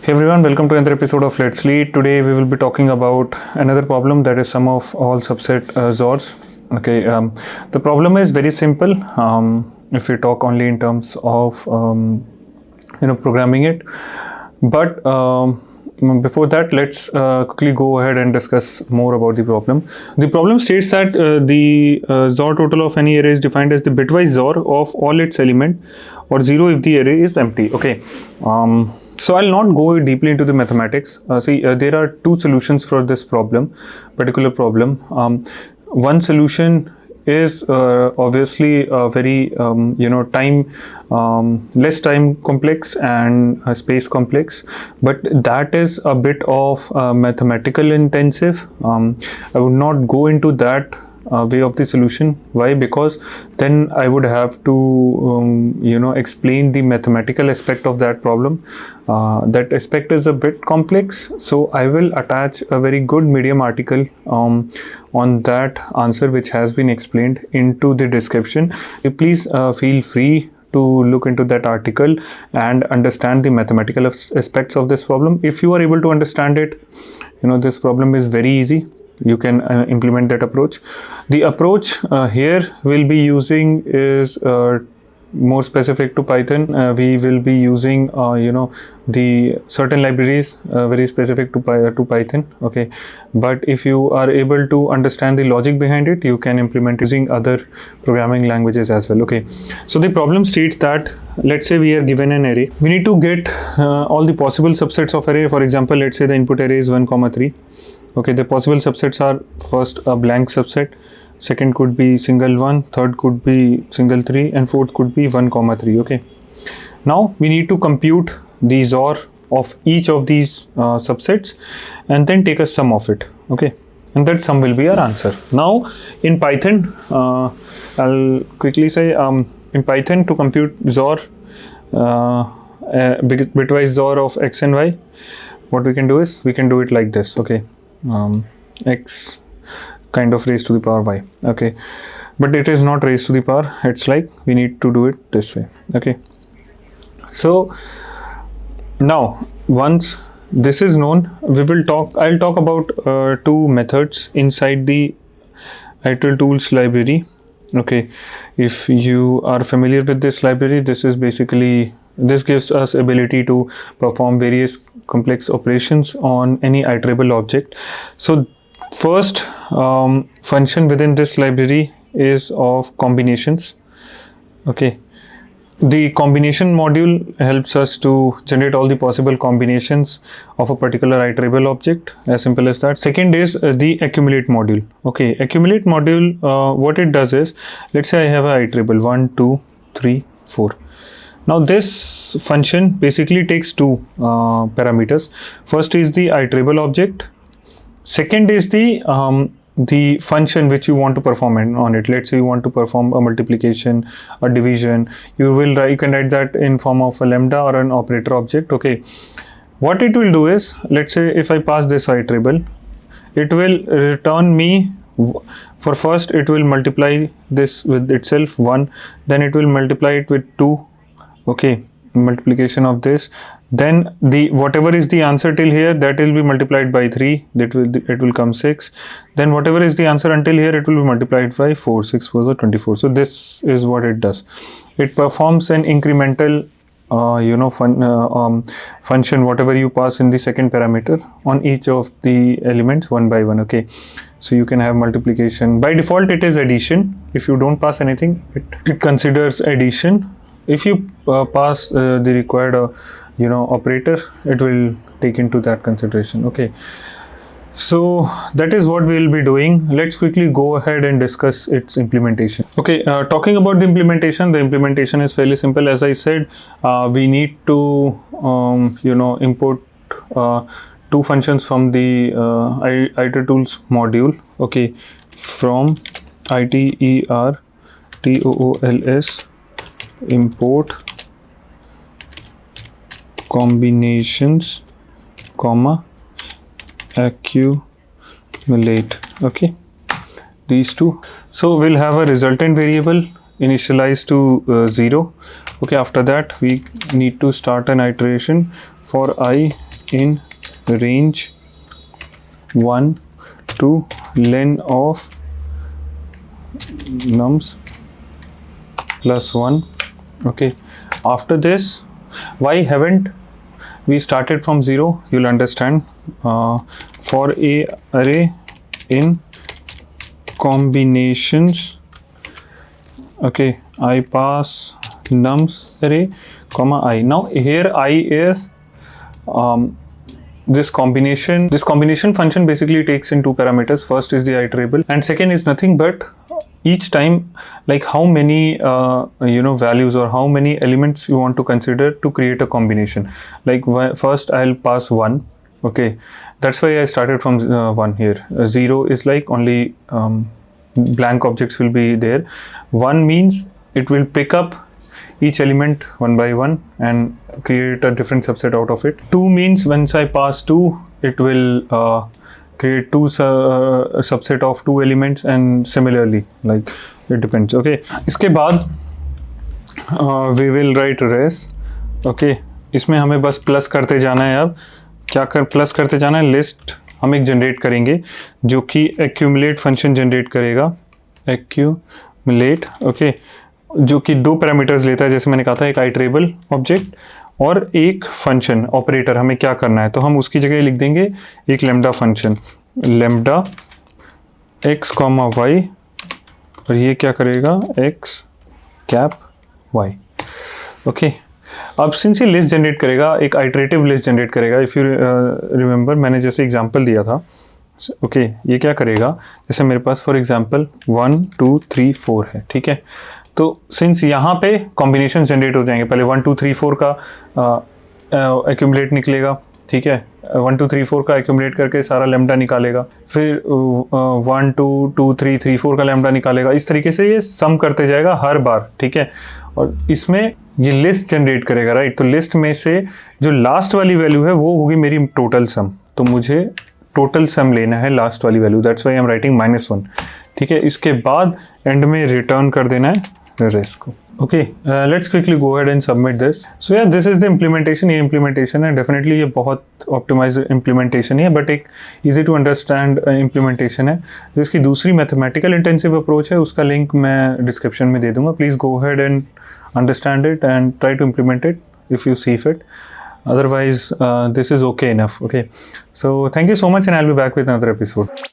Hey everyone, welcome to another episode of Let's Lead. Today we will be talking about another problem, that is sum of all subset XORs. Okay, the problem is very simple. If we talk only in terms of programming it, but before that, let's quickly go ahead and discuss more about the problem. The problem states that the XOR total of any array is defined as the bitwise XOR of all its element, or 0 if the array is empty. Okay. So I'll not go deeply into the mathematics. There are two solutions for this particular problem. One solution is obviously very less time complex and space complex, but that is a bit of mathematical intensive. I would not go into that way of the solution. Why? Because then I would have to explain the mathematical aspect of that problem. That aspect is a bit complex, so I will attach a very good Medium article on that answer which has been explained into the description. Please feel free to look into that article and understand the mathematical aspects of this problem. If you are able to understand it, this problem is very easy. You can implement that approach. The approach here we'll be using is more specific to Python. We will be using the certain libraries very specific to Python. Okay, but if you are able to understand the logic behind it, you can implement using other programming languages as well. Okay, so the problem states that, let's say we are given an array. We need to get all the possible subsets of array. For example, let's say the input array is 1, 3. Okay, the possible subsets are: first a blank subset, second could be single 1, third could be single 3, and fourth could be 1, 3. Okay, now we need to compute the XOR of each of these subsets and then take a sum of it. Okay, and that sum will be our answer. Now in Python, I'll quickly say in Python, to compute XOR, bitwise XOR of x and y, what we can do is we can do it like this. Okay, x kind of raised to the power y. Okay, but it is not raised to the power. It's like we need to do it this way. Okay, so now once this is known, I'll talk about two methods inside the ITIL tools library. Okay, if you are familiar with this library, this gives us ability to perform various complex operations on any iterable object. So first function within this library is of combinations. Okay, the combination module helps us to generate all the possible combinations of a particular iterable object, as simple as that. Second is the accumulate module. Okay, accumulate module, what it does is, let's say I have a iterable 1, 2, 3, 4. Now this function basically takes two parameters. First is the iterable object. Second is the function which you want to perform on it. Let's say you want to perform a multiplication, a division. You can write that in form of a lambda or an operator object. Okay, what it will do is, let's say if I pass this iterable, it will return me. For first, it will multiply this with itself 1, then it will multiply it with 2. Okay, multiplication of this, then whatever is the answer till here, that will be multiplied by 3, it will come 6. Then whatever is the answer until here, it will be multiplied by 4. 6 4 is 24. So this is what it does. It performs an incremental function, whatever you pass in the second parameter, on each of the elements one by one. Okay, so you can have multiplication. By default it is addition. If you don't pass anything, it considers addition. If you pass the required operator, it will take into that consideration. Okay, so that is what we will be doing. Let's quickly go ahead and discuss its implementation. Okay, talking about the implementation is fairly simple. As I said, we need to import two functions from the ITIL tools module. Okay, from ITER TOOLS import combinations, accumulate. Okay, these two. So we'll have a resultant variable initialized to 0. Okay, after that we need to start an iteration for I in range 1 to len of nums plus 1. Okay, after this, why haven't we started from 0? You'll understand. For a array in combinations, okay, I pass nums array comma I. Now here I is this combination function basically takes in two parameters. First is the iterable, and second is nothing but each time, like how many values or how many elements you want to consider to create a combination. Like first I'll pass 1. Okay, that's why I started from 1 here. 0 is like only blank objects will be there. 1 means it will pick up each element one by one and create a different subset out of it. 2 means once I pass 2, it will create two subset of 2 elements, and similarly, like it depends. Okay, इसके बाद we will write res. Okay, इसमें हमें बस plus करते जाना है. अब क्या प्लस करते जाना है? लिस्ट हम एक जनरेट करेंगे जो कि एक्यूमुलेट फंक्शन जनरेट करेगा. एक्यूमुलेट, ओके, जो कि 2 पैरामीटर्स लेता है. जैसे मैंने कहा था, एक आइटरेबल ऑब्जेक्ट और एक फंक्शन ऑपरेटर. हमें क्या करना है, तो हम उसकी जगह लिख देंगे एक lambda function, lambda x, y, और ये क्या करेगा, x कैप y. ओके, अब सिंस ये लिस्ट जनरेट करेगा, एक आइटरेटिव लिस्ट जनरेट करेगा. इफ़ यू रिमेंबर, मैंने जैसे एग्जांपल दिया था. ओके, ये क्या करेगा, जैसे मेरे पास फॉर एग्जांपल 1 2 3 4 है. ठीक है, तो सिंस यहाँ पे कॉम्बिनेशन जनरेट हो जाएंगे. पहले 1 2 3 4 का एक्यूमुलेट निकलेगा. ठीक है, 1 2 3 4 का एक्यूमुलेट करके सारा लैम्डा निकालेगा. फिर 1 2 2 3 3 4 का लैम्डा निकालेगा. इस तरीके से ये सम करते जाएगा हर बार. ठीक है, और इसमें ये लिस्ट जनरेट करेगा, राइट. तो लिस्ट में से जो लास्ट वाली वैल्यू है वो होगी मेरी टोटल सम. तो मुझे टोटल सम लेना है, लास्ट वाली value. That's why I am writing -1. ठीक है, इसके बाद एंड में रिटर्न कर देना है रेस को. Okay, let's quickly go ahead and submit this. So yeah this is the implementation. ये इम्प्लीमेंटेशन है. डेफिनेटली ये बहुत ऑप्टिमाइज इम्प्लीमेंटेशन है, बट एक इजी टू अंडरस्टैंड इम्प्लीमेंटेशन है. जिसकी दूसरी मैथमेटिकल इंटेंसिव अप्रोच है, उसका लिंक मैं डिस्क्रिप्शन में दे दूंगा. Please go ahead and understand it and try to implement it if you see fit. Otherwise, this is okay enough. Okay, so thank you so much, and I'll be back with another episode.